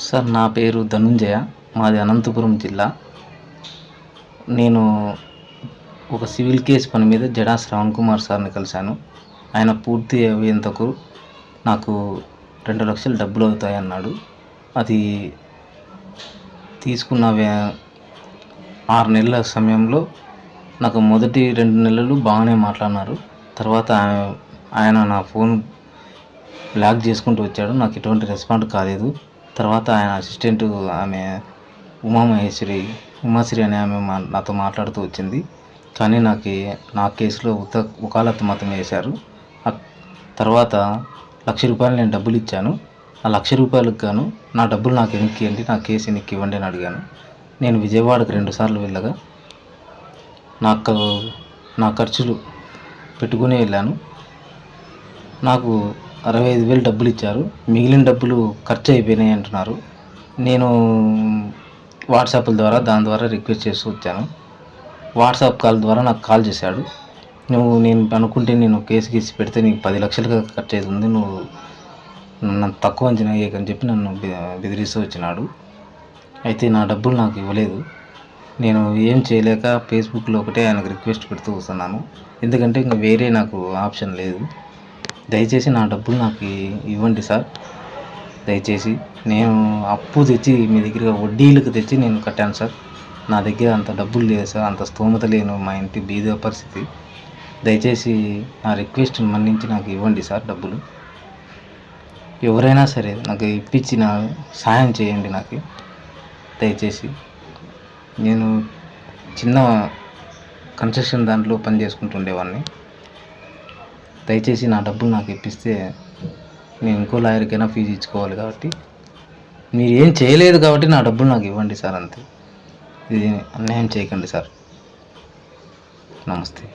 Sir నా పేరు ధనుంజయ. మాది అనంతపురం జిల్లా. నేను ఒక సివిల్ కేస్ పని మీద జడా శ్రవణ్ కుమార్ సార్ని కలిశాను. ఆయన పూర్తి అయ్యేంతకు నాకు 2,00,000 డబ్బులు అవుతాయన్నాడు. అది తీసుకున్న 6 నెలల సమయంలో నాకు మొదటి 2 నెలలు బాగానే మాట్లాడినారు. తర్వాత ఆయన నా ఫోన్ బ్లాక్ చేసుకుంటూ వచ్చాడు. నాకు ఎటువంటి రెస్పాండ్ కాలేదు. తర్వాత ఆయన అసిస్టెంట్ ఆమె ఉమాశ్రీ అనే ఆమె నాతో మాట్లాడుతూ వచ్చింది. కానీ నా కేసులో వకాలత్ మాత్రం వేశారు. తర్వాత ₹1,00,000 నేను డబ్బులు ఇచ్చాను. ఆ ₹1,00,000కి గాను నా డబ్బులు నాకు వెనక్కి ఇవ్వండి, నా కేసు వెనక్కి ఇవ్వండి అని అడిగాను. నేను విజయవాడకు 2 సార్లు వెళ్ళగా నా ఖర్చులు పెట్టుకుని వెళ్ళాను. నాకు 65,000 డబ్బులు ఇచ్చారు. మిగిలిన డబ్బులు ఖర్చు అయిపోయినాయి అంటున్నారు. నేను వాట్సాప్ల ద్వారా దాని ద్వారా రిక్వెస్ట్ చేస్తూ వచ్చాను. వాట్సాప్ కాల్ ద్వారా నాకు కాల్ చేశాడు. నేను అనుకుంటే నేను కేసు గీసి పెడితే నీకు 10 లక్షలుగా ఖర్చు అవుతుంది, నువ్వు నన్ను తక్కువ అంచనా వేయకని చెప్పి నన్ను బెదిరిస్తూ వచ్చినాడు. అయితే నా డబ్బులు నాకు ఇవ్వలేదు. నేను ఏం చేయలేక ఫేస్బుక్లో ఒకటే ఆయనకు రిక్వెస్ట్ పెడుతూ వస్తున్నాను. ఎందుకంటే ఇంకా వేరే నాకు ఆప్షన్ లేదు. దయచేసి నా డబ్బులు నాకు ఇవ్వండి సార్. దయచేసి నేను అప్పు తెచ్చి మీ దగ్గర వడ్డీలకు తెచ్చి నేను కట్టాను సార్. నా దగ్గర అంత డబ్బులు లేదు సార్, అంత స్తోమత లేను, మా ఇంటి బీద పరిస్థితి. దయచేసి నా రిక్వెస్ట్ మన్నించి నాకు ఇవ్వండి సార్ డబ్బులు. ఎవరైనా సరే నాకు ఇప్పించి నా సాయం చేయండి నాకు దయచేసి. నేను చిన్న కన్స్ట్రక్షన్ దాంట్లో పని చేసుకుంటుండేవాడిని. దయచేసి నా డబ్బులు నాకు ఇప్పిస్తే నేను ఇంకో లాయర్కైనా ఫీజు ఇచ్చుకోవాలి. కాబట్టి మీరు ఏం చేయలేదు కాబట్టి నా డబ్బులు నాకు ఇవ్వండి సార్ అంతే. ఇది అన్యాయం చేయకండి సార్. నమస్తే.